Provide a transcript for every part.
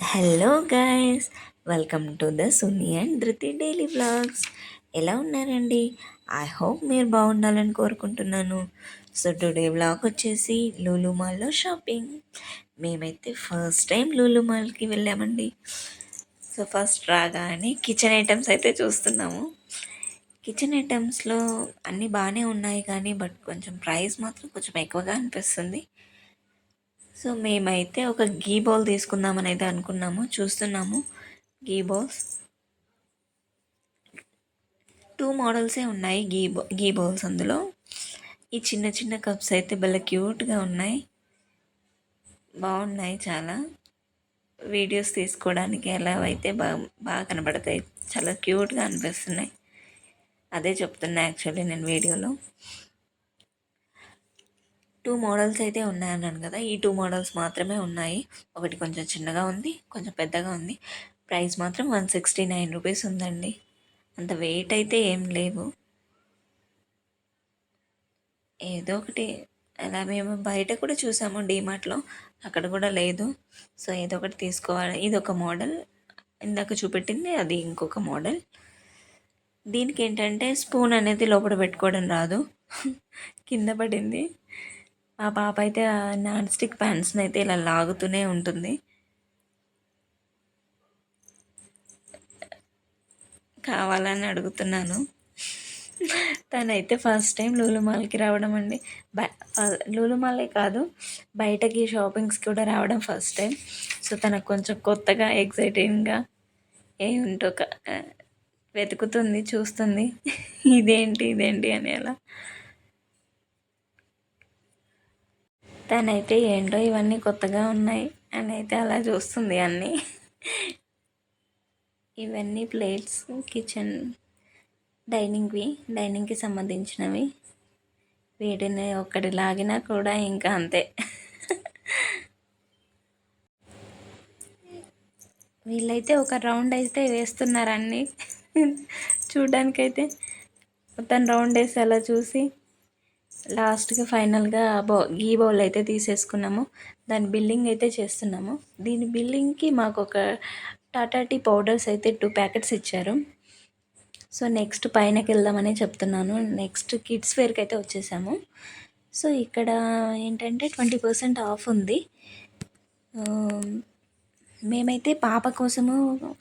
Hello guys, welcome to the Suni and ధృతి daily vlogs. ఎలా ఉన్నారండి? ఐ హోప్ మీరు బాగుండాలని కోరుకుంటున్నాను. సో టుడే వ్లాగ్ వచ్చేసి లూలు మాల్లో షాపింగ్. మేమైతే ఫస్ట్ టైం లూలు మాల్కి వెళ్ళామండి. సో ఫస్ట్ రాగానే కిచెన్ ఐటమ్స్ అయితే చూస్తున్నాము. కిచెన్ ఐటమ్స్లో అన్నీ బాగానే ఉన్నాయి కానీ బట్ కొంచెం ప్రైస్ మాత్రం కొంచెం ఎక్కువగా అనిపిస్తుంది. సో మేమైతే ఒక గీ బౌల్ తీసుకుందామని అయితే అనుకున్నాము. చూస్తున్నాము గీ బౌల్స్. టూ మోడల్సే ఉన్నాయి గీ బౌల్స్. అందులో ఈ చిన్న చిన్న కప్స్ అయితే భలే క్యూట్గా ఉన్నాయి, బాగున్నాయి. చాలా వీడియోస్ తీసుకోవడానికి ఎలా అయితే బాగా కనబడతాయి, చాలా క్యూట్గా అనిపిస్తున్నాయి. అదే చెప్తున్నా యాక్చువల్లీ నేను వీడియోలో. టూ మోడల్స్ అయితే ఉన్నాయన్నాను కదా, ఈ టూ మోడల్స్ మాత్రమే ఉన్నాయి. ఒకటి కొంచెం చిన్నగా ఉంది, కొంచెం పెద్దగా ఉంది. ప్రైస్ మాత్రం 169 రూపీస్ ఉందండి. అంత వెయిట్ అయితే ఏం లేవు. ఏదో ఒకటి అలా మేము బయట కూడా చూసాము డీమార్ట్లో, అక్కడ కూడా లేదు. సో ఏదో ఒకటి తీసుకోవాలి. ఇది ఒక మోడల్, ఇందాక చూపెట్టింది అది ఇంకొక మోడల్. దీనికి ఏంటంటే స్పూన్ అనేది లోపల పెట్టుకోవడం రాదు, కింద పడింది. మా పాప అయితే ఆ నాన్ స్టిక్ ప్యాన్స్ని అయితే ఇలా లాగుతూనే ఉంటుంది. కావాలని అడుగుతున్నాను. తనైతే ఫస్ట్ టైం లూలు మాల్కి రావడం అండి. లూలు మాలే కాదు, బయటకి షాపింగ్స్కి కూడా రావడం ఫస్ట్ టైం. సో తనకు కొంచెం కొత్తగా ఎక్సైటింగ్గా ఏముంటో వెతుకుతుంది, చూస్తుంది ఇదేంటి ఇదేంటి అని. అలా తనైతే ఏంటో ఇవన్నీ కొత్తగా ఉన్నాయి అని అయితే అలా చూస్తుంది అన్నీ. ఇవన్నీ ప్లేట్స్, కిచెన్ డైనింగ్కి సంబంధించినవి. వీటిని ఒక్కటి లాగినా కూడా ఇంకా అంతే. వీళ్ళైతే ఒక రౌండ్ అయితే వేస్తున్నారు అన్నీ. చూడ్డానికైతే మొత్తం రౌండ్ వేసి అలా చూసి లాస్ట్గా ఫైనల్గా గీ బౌల్ అయితే తీసేసుకున్నాము. దాని బిల్లింగ్ అయితే చేస్తున్నాము. దీని బిల్లింగ్కి మాకు ఒక టాటా టీ పౌడర్స్ అయితే 2 ప్యాకెట్స్ ఇచ్చారు. సో నెక్స్ట్ పైనకి వెళ్దామని చెప్తున్నాను. నెక్స్ట్ కిడ్స్ వేర్కి అయితే వచ్చేసాము. సో ఇక్కడ ఏంటంటే 20% ఆఫ్ ఉంది. మేమైతే పాప కోసము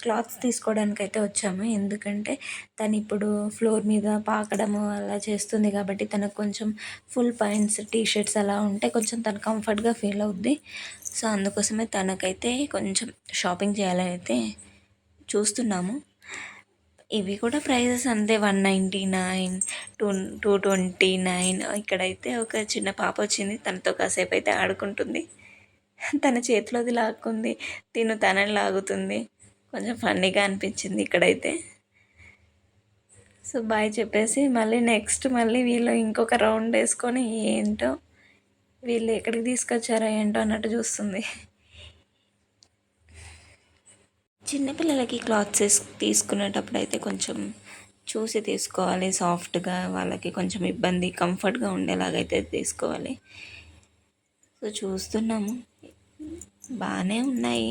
క్లాత్స్ తీసుకోవడానికి అయితే వచ్చాము. ఎందుకంటే తను ఇప్పుడు ఫ్లోర్ మీద పాకడము అలా చేస్తుంది కాబట్టి తనకు కొంచెం ఫుల్ పాయింట్స్ టీషర్ట్స్ అలా ఉంటే కొంచెం తను కంఫర్ట్గా ఫీల్ అవుద్ది. సో అందుకోసమే తనకైతే కొంచెం షాపింగ్ చేయాలని అయితే చూస్తున్నాము. ఇవి కూడా ప్రైజెస్ అంతే, 199, 229. ఇక్కడైతే ఒక చిన్న పాప వచ్చింది, తనతో కాసేపు అయితే ఆడుకుంటుంది. తన చేతిలోది లాక్కుంది, తనని లాగుతుంది. కొంచెం ఫన్నీగా అనిపించింది ఇక్కడైతే. సో బాయ్ చెప్పేసి మళ్ళీ వీళ్ళు ఇంకొక రౌండ్ వేసుకొని ఏంటో వీళ్ళు ఎక్కడికి తీసుకొచ్చారో ఏంటో అన్నట్టు చూస్తుంది. చిన్నపిల్లలకి క్లాత్స్ తీసుకునేటప్పుడు అయితే కొంచెం చూసి తీసుకోవాలి. సాఫ్ట్గా, వాళ్ళకి కొంచెం ఇబ్బంది కంఫర్ట్గా ఉండేలాగైతే తీసుకోవాలి. సో చూస్తున్నాము, బాగానే ఉన్నాయి.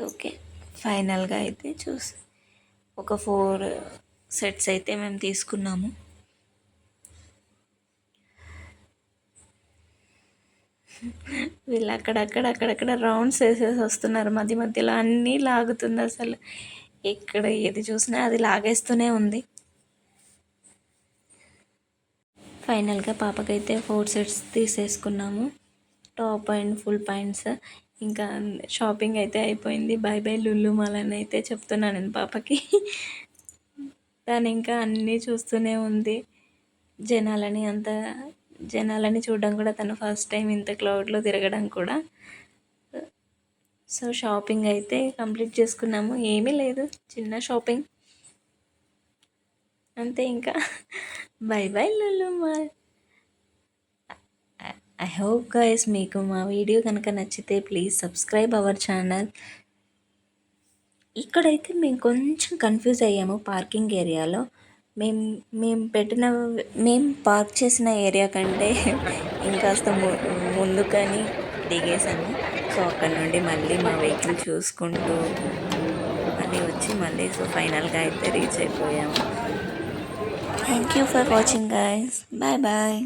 ఓకే, ఫైనల్గా అయితే ఒక 4 సెట్స్ అయితే మేము తీసుకున్నాము. వీళ్ళు అక్కడక్కడ రౌండ్స్ వేసేసి వస్తున్నారు. మధ్యలో అన్నీ లాగుతుంది. అసలు ఎక్కడ ఏది చూసినా అది లాగేస్తూనే ఉంది. ఫైనల్గా పాపకైతే 4 సెట్స్ తీసేసుకున్నాము, టాప్ అండ్ ఫుల్ ప్యాంట్స్. ఇంకా షాపింగ్ అయితే అయిపోయింది. బై బై లుల్లు మాల్ అని అయితే చెప్తున్నాను నేను పాపకి. తను ఇంకా అన్నీ చూస్తూనే ఉంది. జనాలని చూడడం కూడా తను ఫస్ట్ టైం, ఇంత క్లౌడ్లో తిరగడం కూడా. సో షాపింగ్ అయితే కంప్లీట్ చేసుకున్నాము. ఏమీ లేదు, చిన్న షాపింగ్ అంతే. ఇంకా by by Lulu mall. I hope guys మీకు మా వీడియో కనుక నచ్చితే ప్లీజ్ సబ్స్క్రైబ్ అవర్ ఛానల్. ఇక్కడైతే మేము కొంచెం కన్ఫ్యూజ్ అయ్యాము పార్కింగ్ ఏరియాలో. మేము పార్క్ చేసిన ఏరియా కంటే ఇంకాస్త ముందుకని దిగేసాము. సో అక్కడ నుండి మళ్ళీ మా వెహికల్ చూసుకుంటూ మళ్ళీ వచ్చి మళ్ళీ సో ఫైనల్గా అయితే రీచ్ అయిపోయాము. Thank you for watching guys. Bye bye.